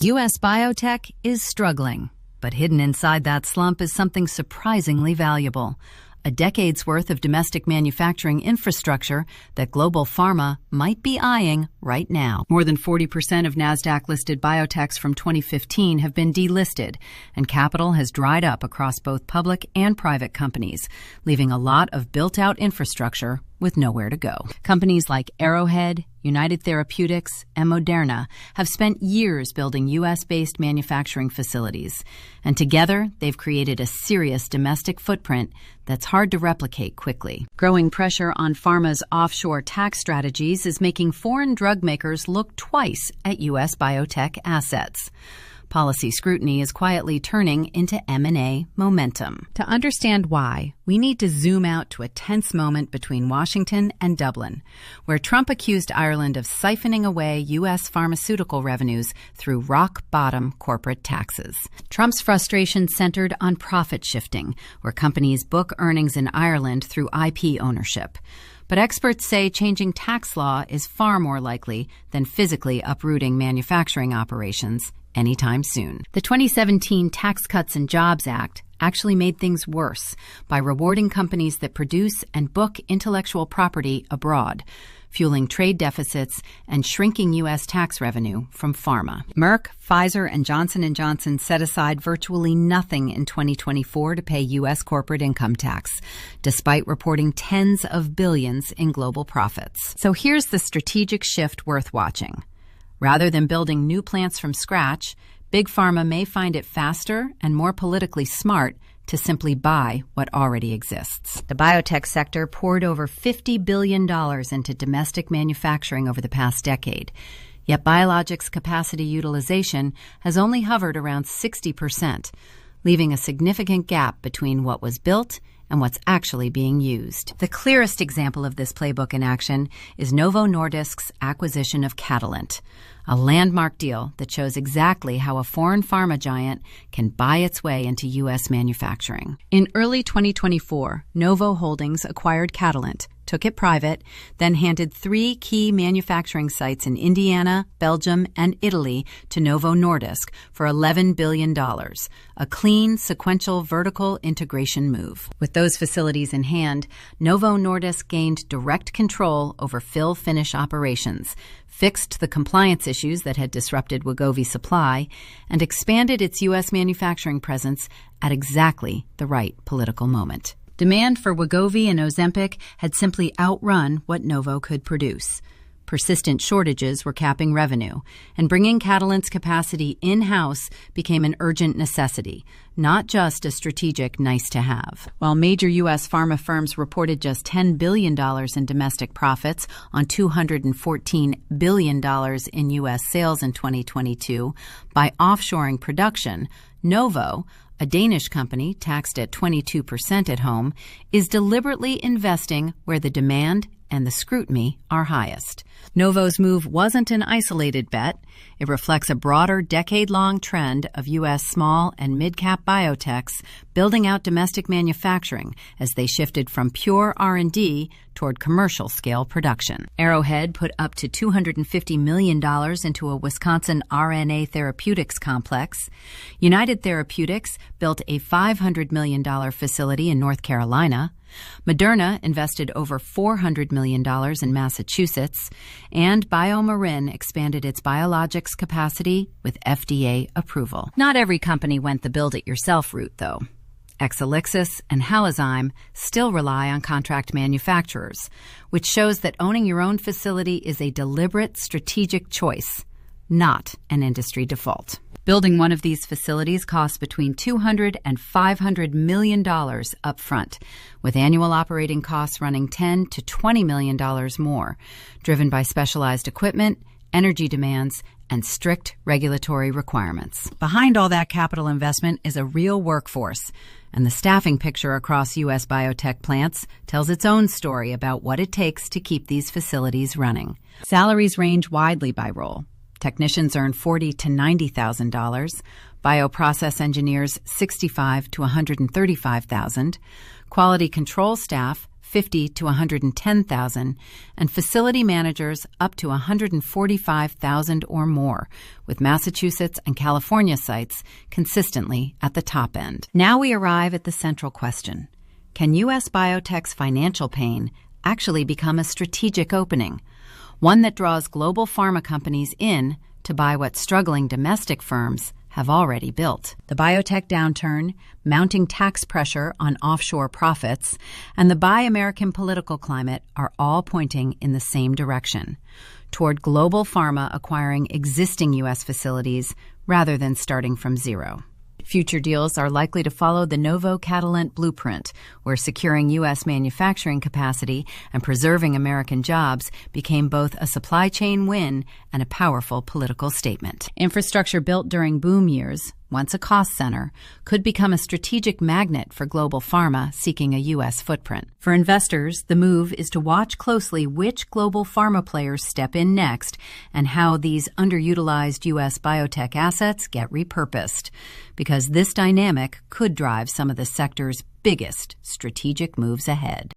U.S. biotech is struggling, but hidden inside that slump is something surprisingly valuable. A decade's worth of domestic manufacturing infrastructure that global pharma might be eyeing right now. More than 40% of NASDAQ-listed biotechs from 2015 have been delisted, and capital has dried up across both public and private companies, leaving a lot of built-out infrastructure with nowhere to go. Companies like Arrowhead, United Therapeutics, and Moderna have spent years building U.S.-based manufacturing facilities, and together they've created a serious domestic footprint that's hard to replicate quickly. Growing pressure on pharma's offshore tax strategies is making foreign drug makers look twice at U.S. biotech assets. Policy scrutiny is quietly turning into M&A momentum. To understand why, we need to zoom out to a tense moment between Washington and Dublin, where Trump accused Ireland of siphoning away U.S. pharmaceutical revenues through rock-bottom corporate taxes. Trump's frustration centered on profit shifting, where companies book earnings in Ireland through IP ownership. But experts say changing tax law is far more likely than physically uprooting manufacturing operations anytime soon. The 2017 Tax Cuts and Jobs Act actually made things worse by rewarding companies that produce and book intellectual property abroad, fueling trade deficits and shrinking U.S. tax revenue from pharma. Merck, Pfizer, and Johnson & Johnson set aside virtually nothing in 2024 to pay U.S. corporate income tax, despite reporting tens of billions in global profits. So here's the strategic shift worth watching. Rather than building new plants from scratch, Big Pharma may find it faster and more politically smart to simply buy what already exists. The biotech sector poured over $50 billion into domestic manufacturing over the past decade, yet biologics capacity utilization has only hovered around 60%, leaving a significant gap between what was built and what's actually being used. The clearest example of this playbook in action is Novo Nordisk's acquisition of Catalent, a landmark deal that shows exactly how a foreign pharma giant can buy its way into U.S. manufacturing. In early 2024, Novo Holdings acquired Catalent, took it private, then handed 3 key manufacturing sites in Indiana, Belgium, and Italy to Novo Nordisk for $11 billion, a clean, sequential vertical integration move. With those facilities in hand, Novo Nordisk gained direct control over fill-finish operations, fixed the compliance issues that had disrupted Wegovy supply, and expanded its U.S. manufacturing presence at exactly the right political moment. Demand for Wegovy and Ozempic had simply outrun what Novo could produce. Persistent shortages were capping revenue, and bringing Catalent's capacity in-house became an urgent necessity, not just a strategic nice-to-have. While major U.S. pharma firms reported just $10 billion in domestic profits on $214 billion in U.S. sales in 2022, by offshoring production, Novo, a Danish company taxed at 22% at home, is deliberately investing where the demand and the scrutiny are highest. Novo's move wasn't an isolated bet. It reflects a broader decade-long trend of U.S. small and mid-cap biotechs building out domestic manufacturing as they shifted from pure R&D toward commercial-scale production. Arrowhead put up to $250 million into a Wisconsin RNA therapeutics complex. United Therapeutics built a $500 million facility in North Carolina. Moderna invested over $400 million in Massachusetts, and BioMarin expanded its biologics capacity with FDA approval. Not every company went the build-it-yourself route, though. Exelixis and Halozyme still rely on contract manufacturers, which shows that owning your own facility is a deliberate strategic choice, not an industry default. Building one of these facilities costs between $200 and $500 million up front, with annual operating costs running $10 to $20 million more, driven by specialized equipment, energy demands, and strict regulatory requirements. Behind all that capital investment is a real workforce, and the staffing picture across U.S. biotech plants tells its own story about what it takes to keep these facilities running. Salaries range widely by role. Technicians earn $40,000 to $90,000, bioprocess engineers $65,000 to $135,000, quality control staff 50 to 110,000, and facility managers up to 145,000 or more, with Massachusetts and California sites consistently at the top end. Now we arrive at the central question. Can U.S. biotech's financial pain actually become a strategic opening, one that draws global pharma companies in to buy what struggling domestic firms have already built? The biotech downturn, mounting tax pressure on offshore profits, and the Buy American political climate are all pointing in the same direction, toward global pharma acquiring existing U.S. facilities rather than starting from zero. Future deals are likely to follow the Novo Catalent blueprint, where securing U.S. manufacturing capacity and preserving American jobs became both a supply chain win and a powerful political statement. Infrastructure built during boom years, once a cost center, could become a strategic magnet for global pharma seeking a U.S. footprint. For investors, the move is to watch closely which global pharma players step in next and how these underutilized U.S. biotech assets get repurposed, because this dynamic could drive some of the sector's biggest strategic moves ahead.